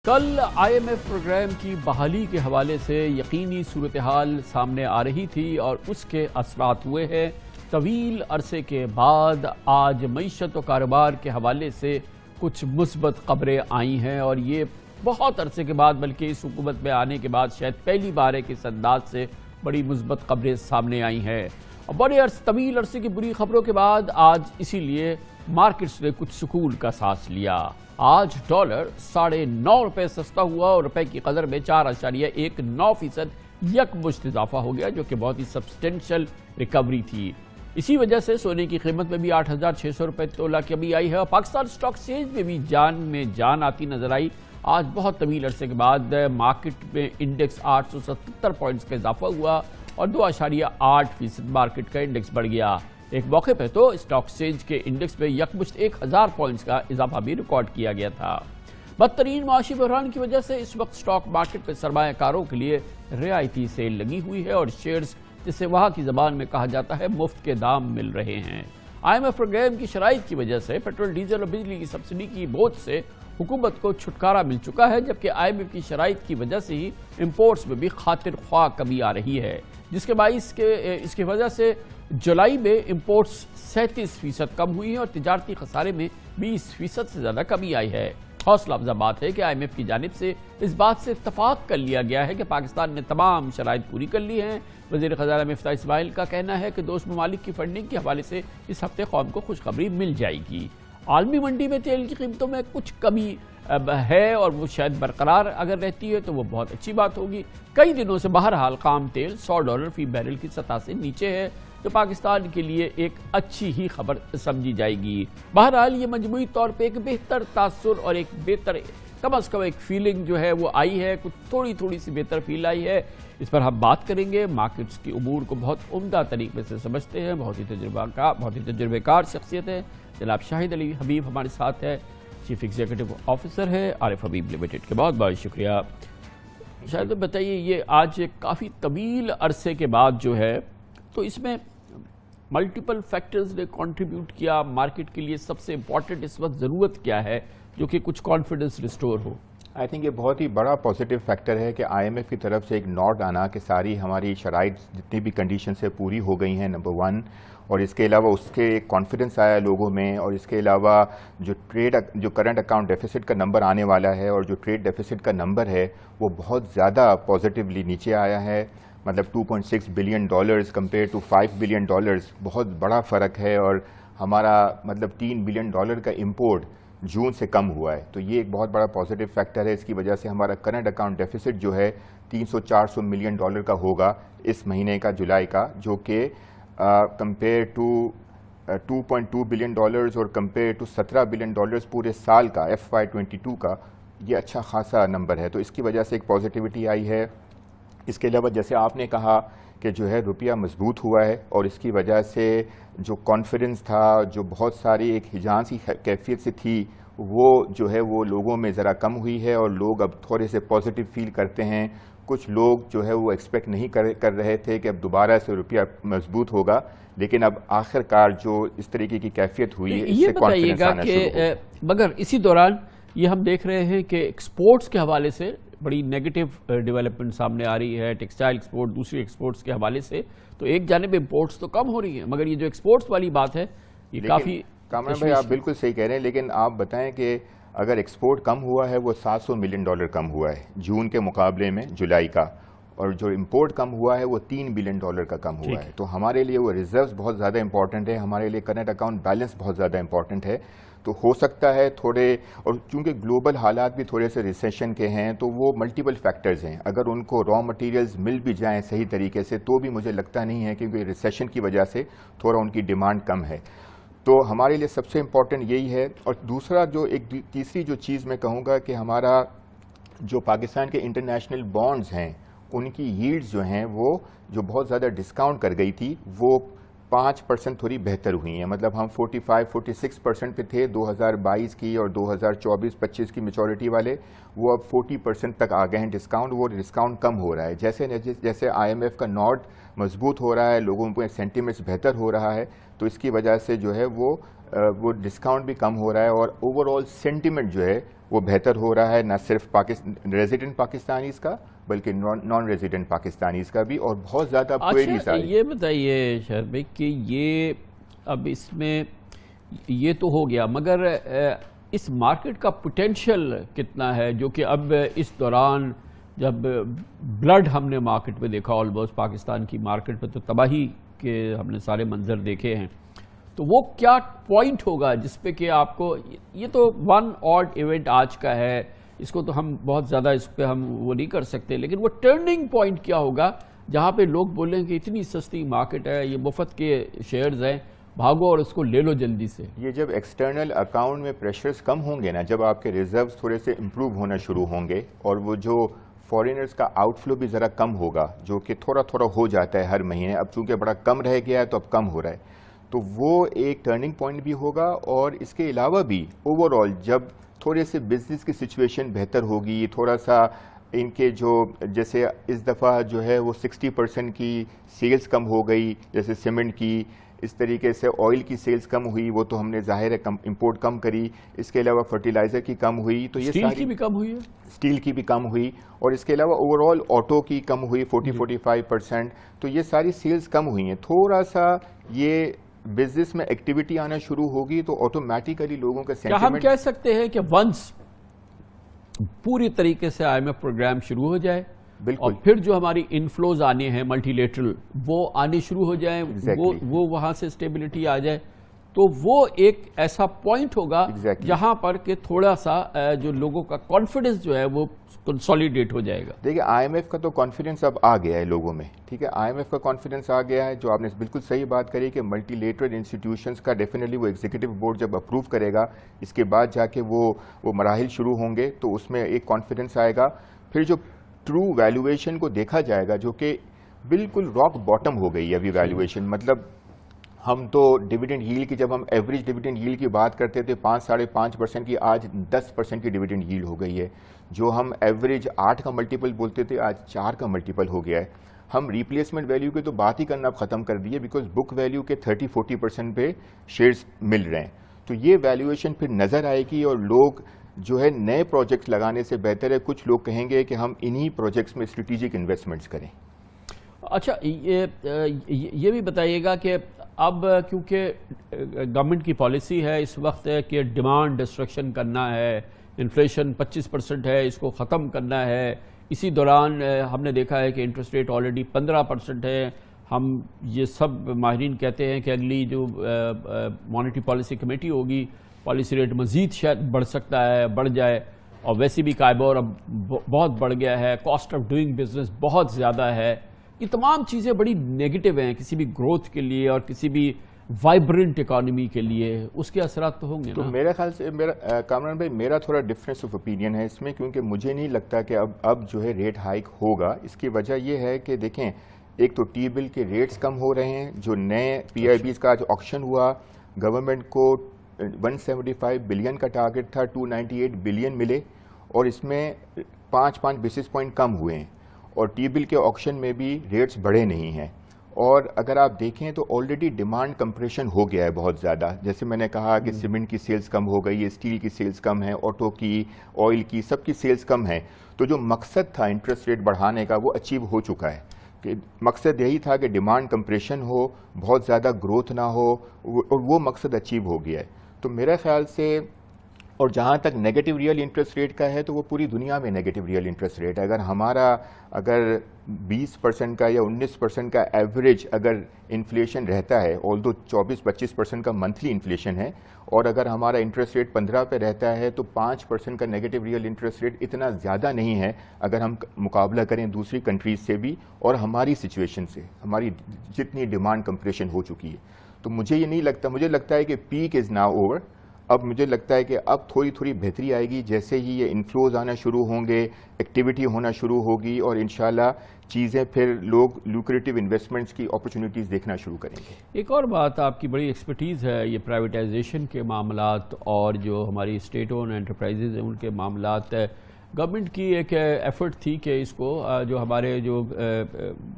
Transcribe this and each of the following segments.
کل IMF programme کی بحالی کے حوالے سے یقینی صورتحال سامنے آ رہی تھی اور اس کے اثرات ہوئے ہیں۔ طویل عرصے کے بعد آج معیشت و کاروبار کے حوالے سے کچھ مثبت خبریں آئی ہیں اور یہ بہت عرصے کے بعد بلکہ اس حکومت میں آنے کے بعد شاید پہلی بار ہے کہ اس انداز سے بڑی مثبت خبریں سامنے آئی ہیں۔ اور بڑے طویل عرصے کی بری خبروں کے بعد آج اسی لیے مارکیٹس نے کچھ سکون کا سانس لیا۔ آج ڈالر 9.5 روپے سستا ہوا اور روپے کی قدر میں 4.19% یکمشت اضافہ ہو گیا، جو کہ بہت ہی سبسٹینشل ریکوری تھی۔ اسی وجہ سے سونے کی قیمت میں بھی 8,600 روپے تولہ کمی آئی ہے اور پاکستان اسٹاک ایکسچینج میں بھی جان آتی نظر آئی۔ آج بہت طویل عرصے کے بعد مارکیٹ میں انڈیکس 877 پوائنٹس کا اضافہ ہوا اور 2.8% مارکیٹ کا انڈیکس بڑھ گیا۔ ایک موقع پہ تو اسٹاک ایکسچینج کے انڈیکس میں یکمشت 1000 پوائنٹس کا اضافہ بھی ریکارڈ کیا گیا تھا۔ بدترین معاشی بحران کی وجہ سے اس وقت اسٹاک مارکیٹ پہ سرمایہ کاروں کے لیے رعایتی سیل لگی ہوئی ہے اور شیئرز، جسے وہاں کی زبان میں کہا جاتا ہے، مفت کے دام مل رہے ہیں۔ IMF پروگرام کی شرائط کی وجہ سے پیٹرول، ڈیزل اور بجلی کی سبسڈی کی بوجھ سے حکومت کو چھٹکارا مل چکا ہے، جبکہ IMF کی شرائط کی وجہ سے ہی امپورٹس میں بھی خاطر خواہ کمی آ رہی ہے، جس کے باعث اس کی وجہ سے جولائی میں امپورٹس 37% کم ہوئی ہیں اور تجارتی خسارے میں 20% سے زیادہ کمی آئی ہے۔ حوصلہ افزا بات ہے کہ IMF کی جانب سے اس بات سے اتفاق کر لیا گیا ہے کہ پاکستان نے تمام شرائط پوری کر لی ہیں۔ وزیر خزانہ مفتاح اسماعیل کا کہنا ہے کہ دوست ممالک کی فنڈنگ کے حوالے سے اس ہفتے قوم کو خوشخبری مل جائے گی۔ عالمی منڈی میں تیل کی قیمتوں میں کچھ کمی ہے اور وہ شاید برقرار اگر رہتی ہے تو وہ بہت اچھی بات ہوگی۔ کئی دنوں سے بہرحال خام تیل $100 فی بیرل کی سطح سے نیچے ہے، جو پاکستان کے لیے ایک اچھی ہی خبر سمجھی جائے گی۔ بہرحال یہ مجموعی طور پہ ایک بہتر تاثر اور ایک بہتر کم از کم ایک فیلنگ جو ہے وہ آئی ہے، کچھ تھوڑی سی بہتر فیل آئی ہے۔ اس پر ہم بات کریں گے۔ مارکیٹس کی امور کو بہت عمدہ طریقے سے سمجھتے ہیں، بہت ہی تجربہ کار شخصیت ہے جناب شاہد علی حبیب ہمارے ساتھ ہے، چیف ایگزیکٹو آفیسر ہے عارف حبیب لمیٹڈ کے۔ بہت بہت شکریہ۔ شاید بتائیے، یہ آج کافی طویل عرصے کے بعد جو ہے تو اس میں ملٹیپل فیکٹرز نے کنٹریبیوٹ کیا مارکیٹ کے لیے۔ سب سے امپورٹنٹ اس وقت ضرورت کیا ہے جو کہ کچھ confidence restore who? I think یہ بہت ہی بڑا پازیٹیو فیکٹر ہے کہ IMF کی طرف سے ایک نوٹ آنا کہ ساری ہماری شرائط جتنی بھی کنڈیشن سے پوری ہو گئی ہیں، نمبر 1، اور اس کے علاوہ اس کے ایک کانفیڈنس آیا لوگوں میں، اور اس کے علاوہ جو کرنٹ اکاؤنٹ ڈیفیسٹ کا نمبر آنے والا ہے اور جو ٹریڈ ڈیفیسٹ کا نمبر ہے وہ بہت زیادہ پازیٹیولی نیچے آیا ہے، مطلب $2.6 بلین کمپیئر ٹو $5 بلین، بہت بڑا فرق ہے، اور ہمارا مطلب $3 بلین کا امپورٹ جون سے کم ہوا ہے، تو یہ ایک بہت بڑا پازیٹیو فیکٹر ہے۔ اس کی وجہ سے ہمارا کرنٹ اکاؤنٹ ڈیفیسٹ جو ہے $300-400 ملین کا ہوگا اس مہینے کا، جولائی کا، جو کہ کمپیئر ٹو $2.2 بلین اور کمپیئر ٹو $17 بلین پورے سال کا FY22 کا، یہ اچھا خاصا نمبر ہے، تو اس کی وجہ سے ایک پازیٹیوٹی آئی ہے۔ اس کے علاوہ جیسے آپ نے کہا کہ جو ہے روپیہ مضبوط ہوا ہے، اور اس کی وجہ سے جو کانفیڈنس تھا، جو بہت ساری ایک ہجان سی کیفیت سے تھی، وہ جو ہے وہ لوگوں میں ذرا کم ہوئی ہے اور لوگ اب تھوڑے سے پازیٹیو فیل کرتے ہیں۔ کچھ لوگ جو ہے وہ ایکسپیکٹ نہیں کر رہے تھے کہ اب دوبارہ سے روپیہ مضبوط ہوگا، لیکن اب آخر کار جو اس طریقے کی کیفیت ہوئی ہے، اس سے کانفیڈنس آنا شروع ہوا۔ مگر اسی دوران یہ ہم دیکھ رہے ہیں کہ ایکسپورٹس کے حوالے سے بڑی نیگیٹو ڈیولپمنٹ سامنے آ رہی ہے، ٹیکسٹائل ایکسپورٹ، دوسری ایکسپورٹس کے حوالے سے تو ایک جانب امپورٹس تو کم ہو رہی ہیں، مگر یہ جو ایکسپورٹس والی بات ہے یہ کافی کامران بھائی آپ بالکل صحیح کہہ رہے ہیں، لیکن آپ بتائیں کہ اگر ایکسپورٹ کم ہوا ہے وہ $700 ملین کم ہوا ہے جون کے مقابلے میں جولائی کا، اور جو امپورٹ کم ہوا ہے وہ $3 بلین کا کم ہوا ہے، تو ہمارے لیے وہ ریزروز بہت زیادہ امپورٹنٹ ہے، ہمارے لیے کرنٹ اکاؤنٹ بیلنس بہت زیادہ امپورٹنٹ ہے۔ تو ہو سکتا ہے تھوڑے، اور چونکہ گلوبل حالات بھی تھوڑے سے ریسیشن کے ہیں تو وہ ملٹیپل فیکٹرز ہیں، اگر ان کو را مٹیریلز مل بھی جائیں صحیح طریقے سے تو بھی مجھے لگتا نہیں ہے، کیونکہ ریسیشن کی وجہ سے تھوڑا ان کی ڈیمانڈ کم ہے، تو ہمارے لیے سب سے امپورٹنٹ یہی ہے۔ اور دوسرا جو ایک تیسری جو چیز میں کہوں گا کہ ہمارا جو پاکستان کے انٹرنیشنل بانڈز ہیں ان کی ییلڈز جو ہیں وہ جو بہت زیادہ ڈسکاؤنٹ کر گئی تھی وہ 5% تھوڑی بہتر ہوئی ہیں، مطلب ہم 45-46% پہ تھے 2022 کی اور 2024-25 کی میچورٹی والے، وہ اب 40% تک آ گئے ہیں ڈسکاؤنٹ، وہ ڈسکاؤنٹ کم ہو رہا ہے جیسے IMF کا نوٹ مضبوط ہو رہا ہے، لوگوں کو سینٹیمنٹس بہتر ہو رہا ہے، تو اس کی وجہ سے جو ہے وہ وہ ڈسکاؤنٹ بھی کم ہو رہا ہے اور اوور آل سینٹیمنٹ جو ہے وہ بہتر ہو رہا ہے، نہ صرف ریزیڈنٹ پاکستانیز کا بلکہ نان ریزیڈنٹ پاکستانیز کا بھی، اور بہت زیادہ کوئریز آئی۔ یہ بتائیے شہر بھائی کہ یہ اب اس میں یہ تو ہو گیا، مگر اس مارکیٹ کا پوٹینشیل کتنا ہے، جو کہ اب اس دوران جب بلڈ ہم نے مارکیٹ میں دیکھا، آلموسٹ پاکستان کی مارکیٹ میں تو تباہی کے ہم نے سارے منظر دیکھے ہیں، تو وہ کیا پوائنٹ ہوگا جس پہ کہ آپ کو، یہ تو ون آڈ ایونٹ آج کا ہے، اس کو تو ہم بہت زیادہ اس پہ ہم وہ نہیں کر سکتے، لیکن وہ ٹرننگ پوائنٹ کیا ہوگا جہاں پہ لوگ بولیں کہ اتنی سستی مارکیٹ ہے، یہ مفت کے شیئرز ہیں، بھاگو اور اس کو لے لو جلدی سے۔ یہ جب ایکسٹرنل اکاؤنٹ میں پریشرز کم ہوں گے نا، جب آپ کے ریزروز تھوڑے سے امپروو ہونا شروع ہوں گے، اور وہ جو فارینرز کا آؤٹ فلو بھی ذرا کم ہوگا، جو کہ تھوڑا تھوڑا ہو جاتا ہے ہر مہینے، اب چونکہ بڑا کم رہ گیا ہے تو اب کم ہو رہا ہے، تو وہ ایک ٹرننگ پوائنٹ بھی ہوگا۔ اور اس کے علاوہ بھی اوور آل جب تھوڑے سے بزنس کی سچویشن بہتر ہوگی، تھوڑا سا ان کے جو جیسے اس دفعہ جو ہے وہ 60% کی سیلز کم ہو گئی، جیسے سیمنٹ کی، اس طریقے سے آئل کی سیلز کم ہوئی، وہ تو ہم نے ظاہر ہے امپورٹ کم کری، اس کے علاوہ فرٹیلائزر کی کم ہوئی، تو یہ اسٹیل کی بھی کم ہوئی ہے، اسٹیل کی بھی کم ہوئی، اور اس کے علاوہ اوور آل آٹو کی کم ہوئی 40-45%، تو یہ ساری سیلز کم ہوئی ہیں۔ تھوڑا سا یہ بزنس میں ایکٹیویٹی آنا شروع ہوگی تو آٹومیٹیکلی لوگوں کا کیا ہم سینٹیمنٹ، کہہ سکتے ہیں کہ ونس پوری طریقے سے آئی ایم ایف پروگرام شروع ہو جائے اور بالکل پھر جو ہماری انفلوز آنے ہیں ملٹی لیٹرل وہ آنے شروع ہو جائیں، وہ وہاں سے اسٹیبلٹی آ جائے، تو وہ ایک ایسا پوائنٹ ہوگا جہاں پر کہ تھوڑا سا جو لوگوں کا کانفیڈنس جو ہے وہ کنسولیڈیٹ ہو جائے گا۔ دیکھیں آئی ایم ایف کا تو کانفیڈنس اب آ گیا ہے لوگوں میں، ٹھیک ہے، آئی ایم ایف کا کانفیڈنس آ گیا ہے، جو آپ نے بالکل صحیح بات کری کہ ملٹی لیٹرل انسٹیٹیوشنز کا ڈیفینیٹلی وہ ایگزیکٹو بورڈ جب اپروو کرے گا، اس کے بعد جا کے وہ مراحل شروع ہوں گے تو اس میں ایک کانفیڈنس آئے گا۔ پھر جو ٹرو ویلیویشن کو دیکھا جائے گا، جو کہ بالکل راک باٹم ہو گئی ہے ابھی ویلیویشن، مطلب ہم تو ڈیویڈنڈ ییلڈ کی، جب ہم ایوریج ڈیویڈنڈ ییلڈ کی بات کرتے تھے 5-5.5% کی، آج 10% کی ڈیویڈنڈ ییلڈ ہو گئی ہے۔ جو ہم ایوریج 8 کا ملٹیپل بولتے تھے آج 4 کا ملٹیپل ہو گیا ہے۔ ہم ریپلیسمنٹ ویلیو کی تو بات ہی کرنا ختم کر دیے، بیکاز بک ویلیو کے 30-40% پہ شیئرز مل رہے ہیں، تو یہ ویلیویشن پھر نظر آئے گی، اور لوگ جو ہے نئے پروجیکٹس لگانے سے بہتر ہے کچھ لوگ کہیں گے کہ ہم انہی پروجیکٹس میں اسٹریٹجک انویسٹمنٹس کریں۔ اچھا یہ بھی بتائیے گا کہ اب کیونکہ گورنمنٹ کی پالیسی ہے اس وقت کہ ڈیمانڈ ڈسٹرکشن کرنا ہے، انفلیشن 25% ہے، اس کو ختم کرنا ہے، اسی دوران ہم نے دیکھا ہے کہ انٹرسٹ ریٹ آلریڈی 15% ہے، ہم یہ سب ماہرین کہتے ہیں کہ اگلی جو مانیٹری پالیسی کمیٹی ہوگی پالیسی ریٹ مزید شاید بڑھ سکتا ہے، بڑھ جائے، اور ویسے بھی قائبور اب بہت بڑھ گیا ہے، کاسٹ آف ڈوئنگ بزنس بہت زیادہ ہے، یہ تمام چیزیں بڑی نیگیٹو ہیں کسی بھی گروتھ کے لیے اور کسی بھی وائبرنٹ اکانومی کے لیے، اس کے اثرات تو ہوں گے نا؟ تو میرے خیال سے کامران بھائی میرا تھوڑا ڈفرینس آف اوپینین ہے اس میں، کیونکہ مجھے نہیں لگتا کہ اب جو ہے ریٹ ہائیک ہوگا۔ اس کی وجہ یہ ہے کہ دیکھیں، ایک تو ٹی بل کے ریٹس کم ہو رہے ہیں، جو نئے پی آئی بیز کا آج آکشن ہوا، گورنمنٹ کو 175 بلین کا ٹارگٹ تھا، 298 بلین ملے، اور اس میں 5 بیسس پوائنٹ کم ہوئے ہیں، اور ٹی بل کے آکشن میں بھی ریٹس بڑھے نہیں ہیں۔ اور اگر آپ دیکھیں تو آلریڈی ڈیمانڈ کمپریشن ہو گیا ہے بہت زیادہ، جیسے میں نے کہا کہ سیمنٹ کی سیلز کم ہو گئی ہے، اسٹیل کی سیلز کم ہے، آٹو کی، آئل کی، سب کی سیلز کم ہیں، تو جو مقصد تھا انٹرسٹ ریٹ بڑھانے کا وہ اچیو ہو چکا ہے، کہ مقصد یہی تھا کہ ڈیمانڈ کمپریشن ہو، بہت زیادہ گروتھ نہ ہو، اور وہ مقصد اچیو ہو گیا ہے۔ تو میرے خیال سے، اور جہاں تک نیگیٹو ریئل انٹرسٹ ریٹ کا ہے تو وہ پوری دنیا میں نیگیٹو ریئل انٹرسٹ ریٹ ہے۔ اگر 20% کا یا 19% کا ایوریج اگر انفلیشن رہتا ہے، آلدو 24-25% کا منتھلی انفلیشن ہے، اور اگر ہمارا انٹرسٹ ریٹ 15 پہ رہتا ہے تو 5% کا نیگیٹو ریئل انٹرسٹ ریٹ اتنا زیادہ نہیں ہے اگر ہم مقابلہ کریں دوسری کنٹریز سے بھی اور ہماری سچویشن سے، ہماری جتنی ڈیمانڈ کمپریشن ہو چکی ہے۔ تو مجھے یہ نہیں لگتا، مجھے لگتا ہے کہ پیک از ناؤ اوور۔ اب مجھے لگتا ہے کہ اب تھوڑی بہتری آئے گی جیسے ہی یہ انفلوز آنا شروع ہوں گے، ایکٹیویٹی ہونا شروع ہوگی، اور انشاءاللہ چیزیں پھر لوگ لوکریٹو انویسٹمنٹس کی اپرچونیٹیز دیکھنا شروع کریں گے۔ ایک اور بات، آپ کی بڑی ایکسپرٹیز ہے یہ پرائیویٹائزیشن کے معاملات اور جو ہماری اسٹیٹ اون انٹرپرائزز ہیں ان کے معاملات ہے۔ گورنمنٹ کی ایک ایفرٹ تھی کہ اس کو جو ہمارے جو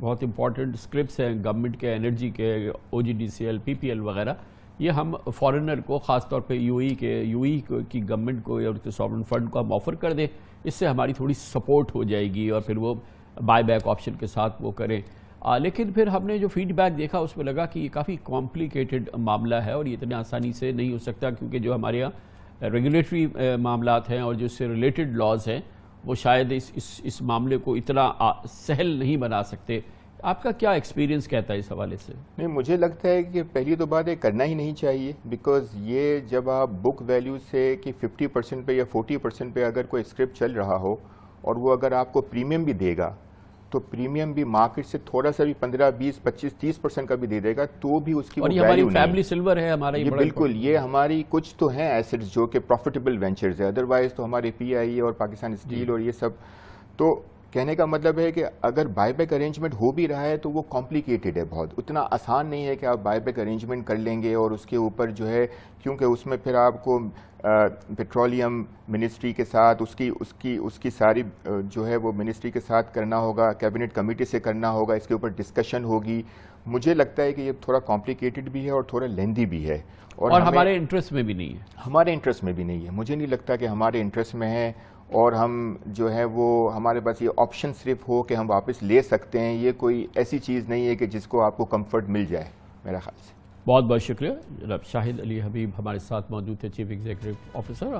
بہت امپورٹنٹ اسکرپس ہیں گورنمنٹ کے، انرجی کے، او جی ڈی سی ایل، پی پی ایل وغیرہ، یہ ہم فارنر کو خاص طور پہ یو ای کی گورنمنٹ کو یا اس کے سورن فنڈ کو ہم آفر کر دیں، اس سے ہماری تھوڑی سپورٹ ہو جائے گی اور پھر وہ بائی بیک آپشن کے ساتھ وہ کریں. لیکن پھر ہم نے جو فیڈ بیک دیکھا اس میں لگا کہ یہ کافی کمپلیکیٹڈ معاملہ ہے اور یہ اتنے آسانی سے نہیں ہو سکتا، کیونکہ جو ہمارے یہاں ریگولیٹری معاملات ہیں اور جو اس سے ریلیٹڈ لاز ہیں وہ شاید اس معاملے کو اتنا سہل نہیں بنا سکتے. آپ کا کیا ایکسپیرینس کہتا ہے اس حوالے سے؟ نہیں، مجھے لگتا ہے کہ پہلی تو بات ہے کرنا ہی نہیں چاہیے، بیکاز یہ جب آپ بک ویلیو سے کہ 50% پہ یا 40% پہ اگر کوئی اسکرپٹ چل رہا ہو اور وہ اگر آپ کو پریمیم بھی دے گا تو پریمیم بھی مارکیٹ سے تھوڑا سا بھی 15, 20, 25, 30% کا بھی دے دے گا تو بھی اس کی اور وہ یہ ہماری ویلیو نہیں. فیملی سلور ہے ہمارا، یہ بالکل، یہ ہماری کچھ تو ہیں ایسٹس جو کہ پروفیٹیبل وینچرز ہے، ادروائز تو ہمارے پی آئی اے اور پاکستان اسٹیل اور یہ سب. تو کہنے کا مطلب ہے کہ اگر بائی بیک ارینجمنٹ ہو بھی رہا ہے تو وہ کمپلیکیٹڈ ہے بہت، اتنا آسان نہیں ہے کہ آپ بائی بیک ارینجمنٹ کر لیں گے اور اس کے اوپر جو ہے، کیونکہ اس میں پھر آپ کو پیٹرولیم منسٹری کے ساتھ اس کی ساری جو ہے وہ منسٹری کے ساتھ کرنا ہوگا، کیبنٹ کمیٹی سے کرنا ہوگا، اس کے اوپر ڈسکشن ہوگی. مجھے لگتا ہے کہ یہ تھوڑا کمپلیکیٹڈ بھی ہے اور تھوڑا لیندی بھی ہے اور ہمارے انٹرسٹ میں بھی نہیں ہے. ہمارے انٹرسٹ میں بھی نہیں ہے، مجھے نہیں لگتا کہ ہمارے انٹرسٹ میں ہے. اور ہم جو ہے وہ ہمارے پاس یہ آپشن صرف ہو کہ ہم واپس لے سکتے ہیں، یہ کوئی ایسی چیز نہیں ہے کہ جس کو آپ کو کمفرٹ مل جائے میرا خیال سے. بہت بہت شکریہ جناب شاہد علی حبیب ہمارے ساتھ موجود تھے، چیف ایگزیکٹو آفیسر.